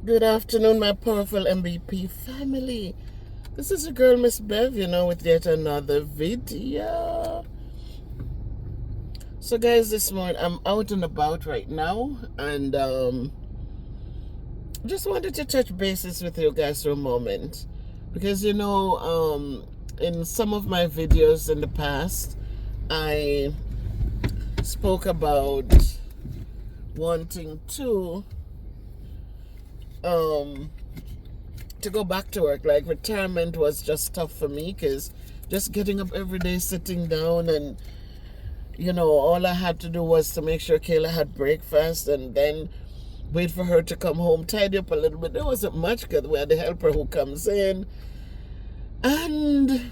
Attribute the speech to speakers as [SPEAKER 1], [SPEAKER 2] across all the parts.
[SPEAKER 1] Good afternoon, my powerful MBP family. This is your girl, Miss Bev, with yet another video. So, guys, this morning I'm out and about right now, and just wanted to touch bases with you guys for a moment because in some of my videos in the past, I spoke about wanting to go back to work. Like, retirement was just tough for me because just getting up every day, sitting down, and all I had to do was to make sure Kayla had breakfast and then wait for her to come home, tidy up a little bit. There wasn't much because we had the helper who comes in, and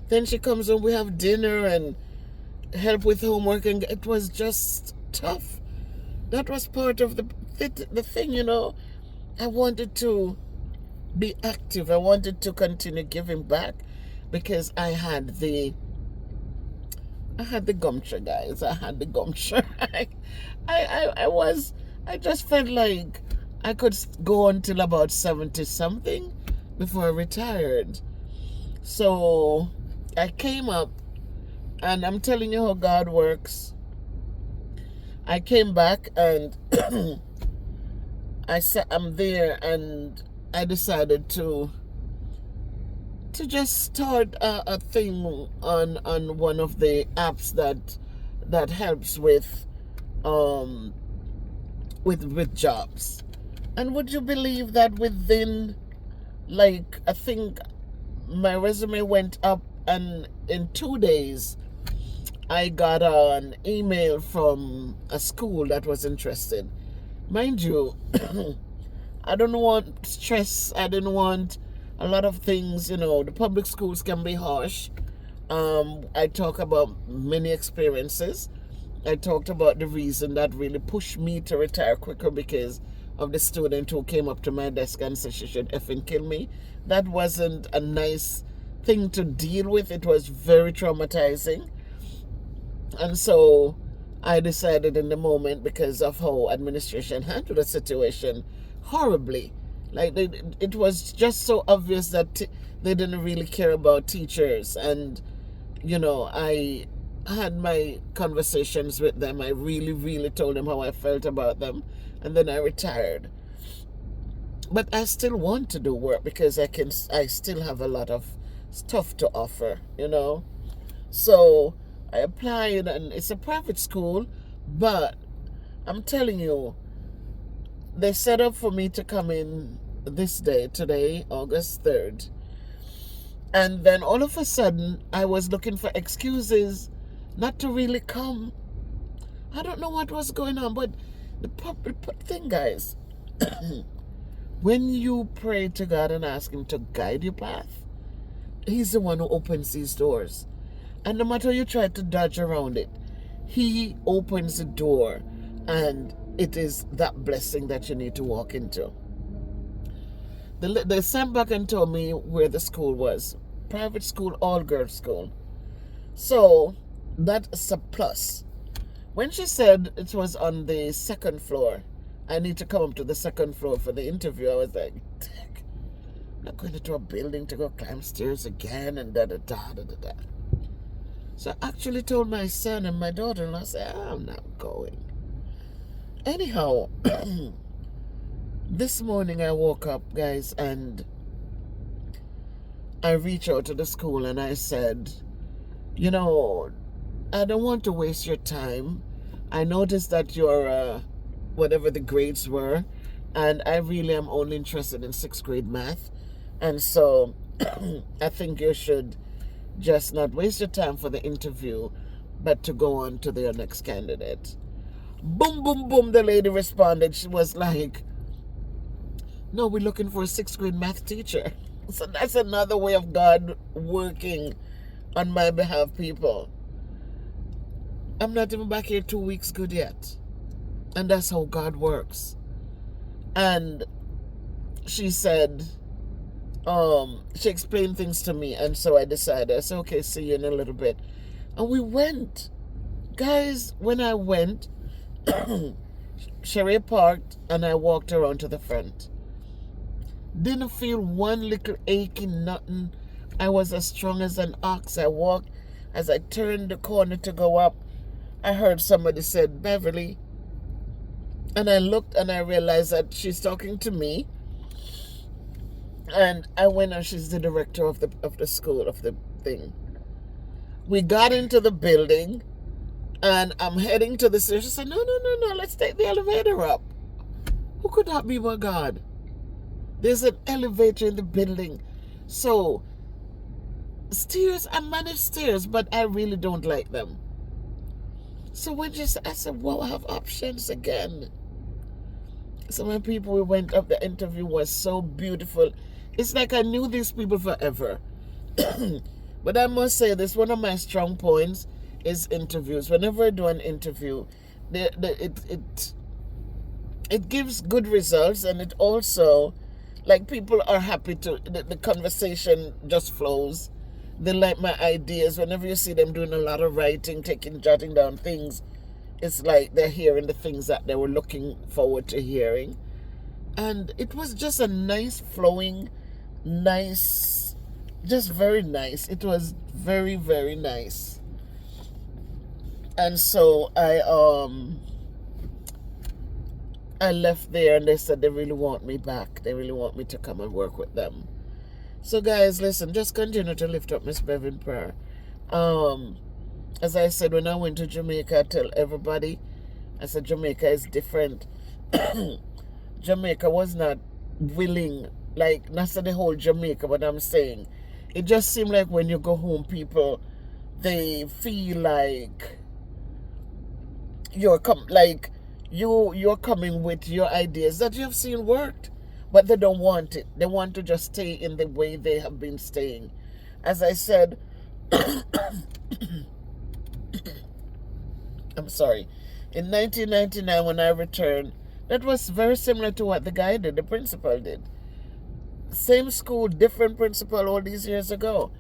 [SPEAKER 1] then she comes home, we have dinner and help with homework, and it was just tough. That was part of the thing. I wanted to be active. I wanted to continue giving back because I had the gumption, guys. I had the gumption. I just felt like I could go until about 70 something before I retired. So I came up, and I'm telling you how God works. I came back and I'm there, and I decided to just start a thing on one of the apps that helps with jobs. And would you believe that within, like, I think my resume went up, and in 2 days I got an email from a school that was interested. Mind you, I don't want stress. I didn't want a lot of things. The public schools can be harsh. I talk about many experiences. I talked about the reason that really pushed me to retire quicker because of the student who came up to my desk and said she should effing kill me. That wasn't a nice thing to deal with. It was very traumatizing. And so I decided in the moment, because of how administration handled the situation horribly. Like, it was just so obvious that they didn't really care about teachers. And, I had my conversations with them. I really, really told them how I felt about them. And then I retired. But I still want to do work because I still have a lot of stuff to offer, So I applied, and it's a private school, but I'm telling you, they set up for me to come in today, August 3rd. And then all of a sudden, I was looking for excuses not to really come. I don't know what was going on, but the thing, guys, when you pray to God and ask Him to guide your path, He's the one who opens these doors. And no matter how you try to dodge around it, He opens the door, and it is that blessing that you need to walk into. They sent back and told me where the school was. Private school, all-girls school. So that's a plus. When she said it was on the second floor, I need to come up to the second floor for the interview, I was like, dick, I'm not going into a building to go climb stairs again and da-da-da-da-da-da. So I actually told my son and my daughter-in-law, I said, I'm not going. Anyhow, this morning I woke up, guys, and I reached out to the school and I said, I don't want to waste your time. I noticed that your, whatever the grades were, and I really am only interested in 6th grade math. And so I think you should just not waste your time for the interview, but to go on to their next candidate. Boom, boom, boom, the lady responded. She was like, no, we're looking for a 6th grade math teacher. So that's another way of God working on my behalf, people. I'm not even back here 2 weeks good yet. And that's how God works. And she said, she explained things to me, and so I decided, I said, okay, see you in a little bit. And we went. Guys, when I went, Sherry parked and I walked around to the front. Didn't feel one little aching, nothing. I was as strong as an ox. I walked. As I turned the corner to go up, I heard somebody said, Beverly. And I looked and I realized that she's talking to me. And I went and she's the director of the school, of the thing. We got into the building and I'm heading to the stairs. She said, no, let's take the elevator up. Who could that be but God? There's an elevator in the building. So, stairs, I manage stairs, but I really don't like them. So I said, well, I have options again. So when we went up, the interview was so beautiful. It's like I knew these people forever. But I must say this, one of my strong points is interviews. Whenever I do an interview, it gives good results, and it also, like, people are happy to, the conversation just flows. They like my ideas. Whenever you see them doing a lot of writing, jotting down things, it's like they're hearing the things that they were looking forward to hearing. And it was just a nice, flowing, nice, just very nice. It was very, very nice. And so I left there and they said they really want me back. They really want me to come and work with them. So guys, listen, just continue to lift up Miss Bev in prayer. As I said, when I went to Jamaica, I tell everybody, I said Jamaica is different. Jamaica was not willing, like, not the whole Jamaica, but I'm saying, it just seemed like when you go home, people, they feel like you're coming with your ideas that you've seen worked, but they don't want it. They want to just stay in the way they have been staying. As I said, I'm sorry, in 1999 when I returned, that was very similar to what the guy did, the principal did. Same school, different principal all these years ago.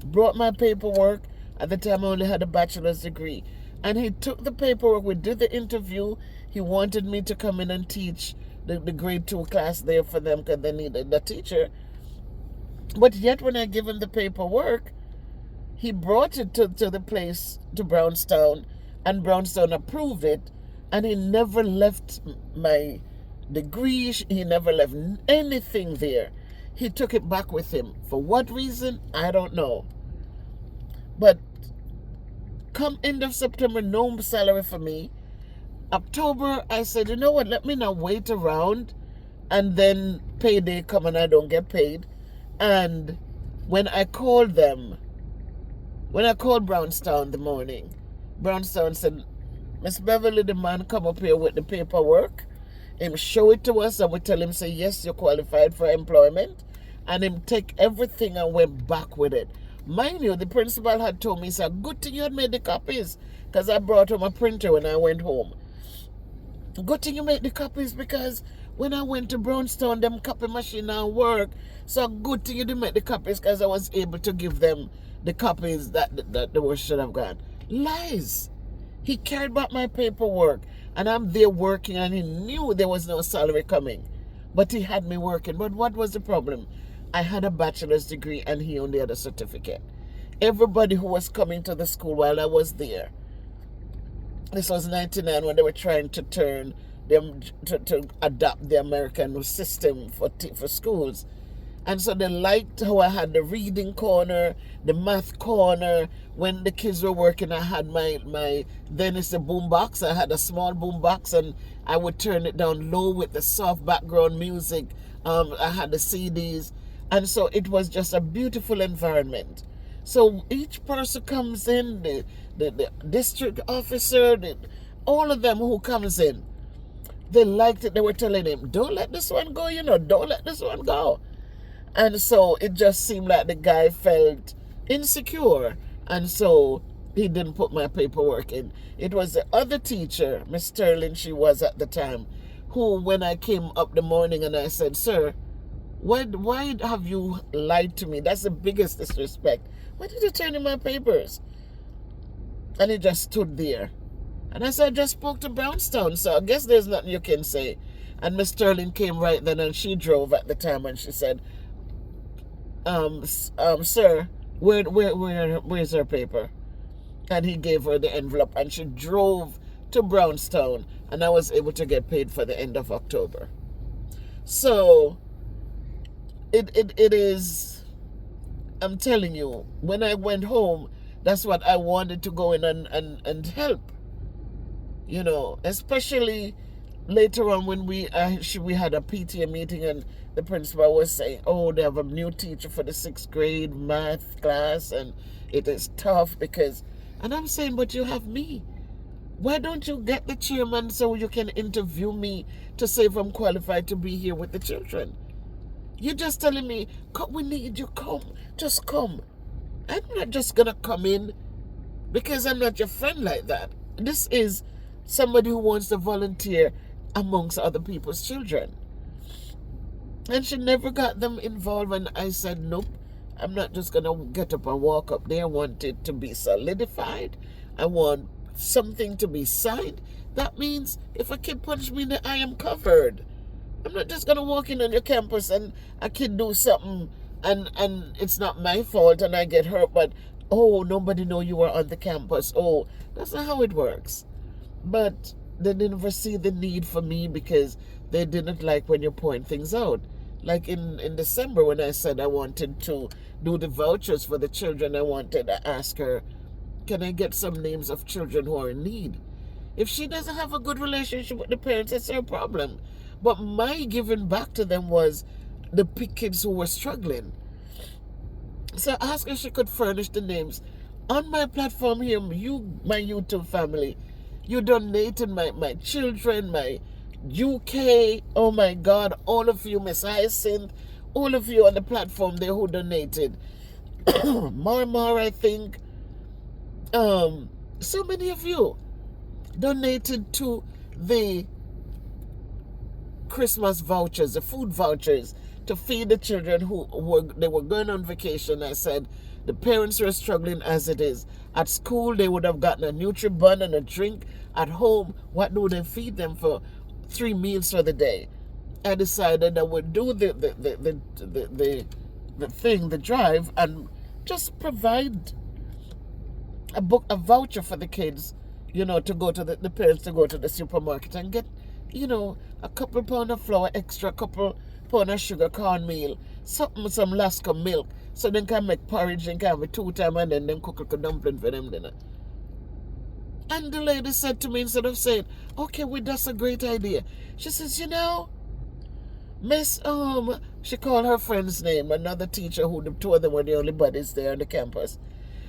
[SPEAKER 1] Brought my paperwork. At the time I only had a bachelor's degree. And he took the paperwork, we did the interview. He wanted me to come in and teach the grade 2 class there for them because they needed a teacher. But yet when I gave him the paperwork, he brought it to the place, to Brownstown, and Brownstown approved it. And he never left my degree. He never left anything there. He took it back with him. For what reason? I don't know. But come end of September, no salary for me. October, I said, you know what, let me not wait around and then payday come and I don't get paid. And when I called Brownstown the morning, Brownstown said, Miss Beverly, the man come up here with the paperwork. Him show it to us and we tell him, say, yes, you're qualified for employment. And him take everything and went back with it. Mind you, the principal had told me, it's a good thing you had made the copies, because I brought home a printer when I went home. Good thing you made the copies, because when I went to Brownstown, them copy machine don't work. So good thing you didn't make the copies, because I was able to give them the copies that the work should have gone. Lies. He carried back my paperwork, and I'm there working, and he knew there was no salary coming. But he had me working. But what was the problem? I had a bachelor's degree, and he only had a certificate. Everybody who was coming to the school while I was there, this was 99 when they were trying to turn them to adopt the American system for schools. And so they liked how I had the reading corner, the math corner. When the kids were working, I had my then it's a boom box. I had a small boom box and I would turn it down low with the soft background music. I had the CDs. And so it was just a beautiful environment. So each person comes in, the district officer, all of them who comes in, they liked it. They were telling him, don't let this one go, don't let this one go. And so it just seemed like the guy felt insecure. And so he didn't put my paperwork in. It was the other teacher, Miss Sterling, she was at the time, who, when I came up the morning and I said, sir, why have you lied to me? That's the biggest disrespect. Why did you turn in my papers? And he just stood there. And I said, I just spoke to Brownstown, so I guess there's nothing you can say. And Miss Sterling came right then, and she drove at the time, and she said, sir, where's her paper? And he gave her the envelope, and she drove to Brownstown, and I was able to get paid for the end of October. So it is, I'm telling you, when I went home, that's what I wanted to go in and help. You know, especially later on when we had a PTA meeting, and the principal was saying, oh, they have a new teacher for the 6th grade math class, and it is tough because, and I'm saying, but you have me. Why don't you get the chairman so you can interview me to say if I'm qualified to be here with the children? You're just telling me, come, we need you, come, just come. I'm not just going to come in because I'm not your friend like that. This is somebody who wants to volunteer amongst other people's children. And she never got them involved, and I said, nope, I'm not just going to get up and walk up there. I want it to be solidified. I want something to be signed. That means if a kid punches me in the eye, I'm covered. I'm not just going to walk in on your campus and a kid do something and it's not my fault and I get hurt, but, oh, nobody know you were on the campus. Oh, that's not how it works. But they never see the need for me because they didn't like when you point things out. Like in December when I said I wanted to do the vouchers for the children, I wanted to ask her, can I get some names of children who are in need? If she doesn't have a good relationship with the parents, that's her problem. But my giving back to them was the kids who were struggling. So I asked her if she could furnish the names. On my platform here, you, my YouTube family, you donated my children, my UK, oh my God, all of you, Miss Hyacinth, all of you on the platform there who donated. Marmar, I think. So many of you donated to the Christmas vouchers, the food vouchers, to feed the children who were going on vacation. I said the parents were struggling as it is. At school, they would have gotten a Nutri-Bun and a drink. At home, what do they feed them for 3 meals for the day? I decided I would do the drive, and just provide a voucher for the kids, you know, to go to the parents to go to the supermarket and get, you know, a couple pound of flour extra, a couple pound of sugar, cornmeal, some Lasco milk, so they can make porridge and can have it 2 times, and then them cook a dumpling for them dinner. And the lady said to me, instead of saying, okay, well, that's a great idea, she says, you know, Miss, she called her friend's name, another teacher who the two of them were the only buddies there on the campus.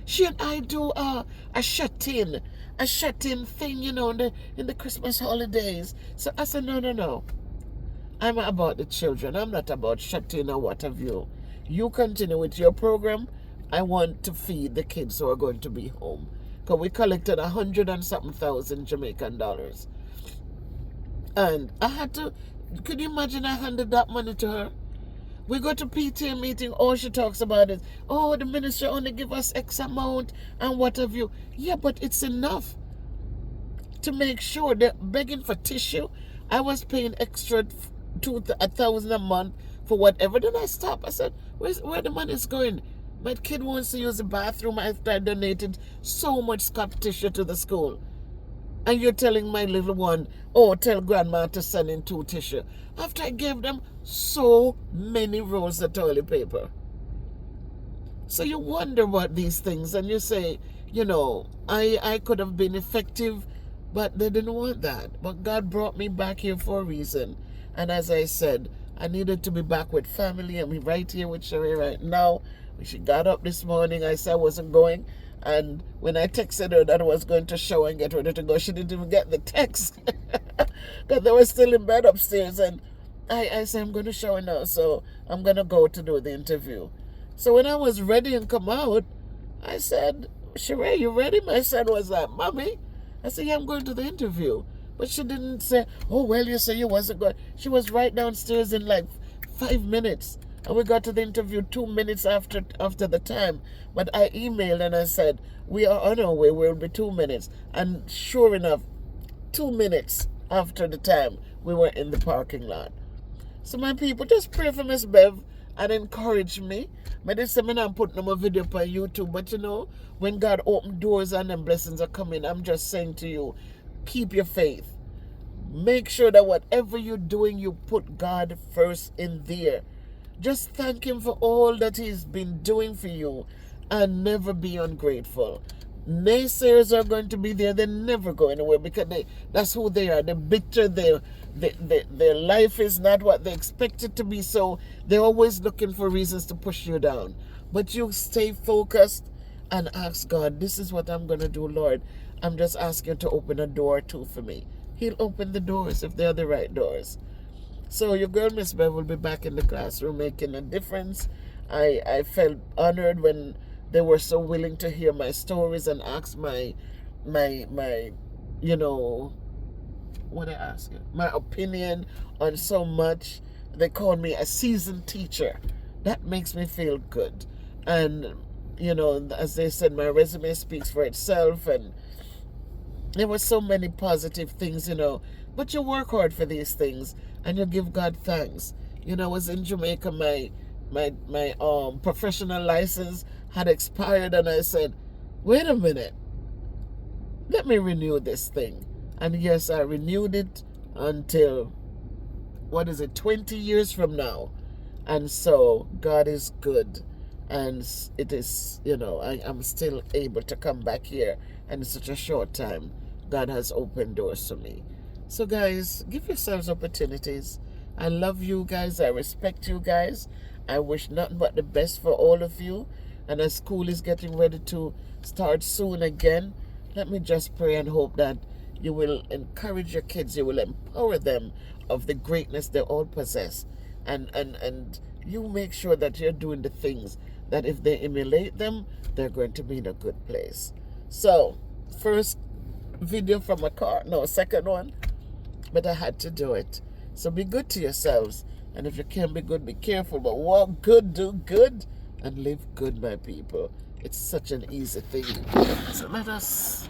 [SPEAKER 1] She and I do a shut-in thing, you know, in the Christmas holidays. So I said, no. I'm about the children. I'm not about shut-in or what have you. You continue with your program. I want to feed the kids who are going to be home. Because we collected 100 and something thousand Jamaican dollars. And I had to, could you imagine I handed that money to her? We go to PTA meeting, all she talks about is, oh, the ministry only give us X amount and what have you. Yeah, but it's enough to make sure they're begging for tissue. I was paying extra 1,000 a month for whatever. Then I stopped. I said, where the money is going? My kid wants to use the bathroom after I donated so much Scott tissue to the school. And you're telling my little one, oh, tell grandma to send in 2 tissue. After I gave them so many rolls of toilet paper. So you wonder about these things and you say, you know, I could have been effective, but they didn't want that. But God brought me back here for a reason. And as I said, I needed to be back with family. I'm right here with Sherry right now. When she got up this morning, I said I wasn't going. And when I texted her that I was going to shower and get ready to go, she didn't even get the text. Because they were still in bed upstairs. And I said, I'm going to shower now, so I'm going to go to do the interview. So when I was ready and come out, I said, Sheree, you ready? My son was like, Mommy? I said, yeah, I'm going to the interview. But she didn't say, oh, well, you say you wasn't going. She was right downstairs in like 5 minutes. And we got to the interview 2 minutes after the time. But I emailed and I said, we are on our way, we'll be 2 minutes. And sure enough, 2 minutes after the time, we were in the parking lot. So my people, just pray for Miss Bev and encourage me. But this time I'm putting my video up on YouTube. But you know, when God open doors and them blessings are coming, I'm just saying to you, keep your faith. Make sure that whatever you're doing, you put God first in there. Just thank Him for all that He's been doing for you and never be ungrateful. Naysayers are going to be there. They never go anywhere because that's who they are. They're bitter. Their life is not what they expect it to be. So they're always looking for reasons to push you down. But you stay focused and ask God, this is what I'm going to do, Lord. I'm just asking you to open a door or two for me. He'll open the doors if they're the right doors. So your girl, Miss Bev, will be back in the classroom making a difference. I felt honored when they were so willing to hear my stories and ask my you know, what I ask you, my opinion on so much. They called me a seasoned teacher. That makes me feel good. And, you know, as they said, my resume speaks for itself, and there were so many positive things, you know. But you work hard for these things and you give God thanks. You know, I was in Jamaica, my professional license had expired, and I said, wait a minute, let me renew this thing. And yes, I renewed it until, 20 years from now. And so God is good. And it is, you know, I'm still able to come back here. And in such a short time, God has opened doors for me. So guys, give yourselves opportunities. I love you guys. I respect you guys. I wish nothing but the best for all of you. And as school is getting ready to start soon again, let me just pray and hope that you will encourage your kids. You will empower them of the greatness they all possess. And you make sure that you're doing the things that if they emulate them, they're going to be in a good place. So, first video from a car. No, second one. But I had to do it. So be good to yourselves. And if you can't be good, be careful. But walk good, do good, and live good, my people. It's such an easy thing. So let us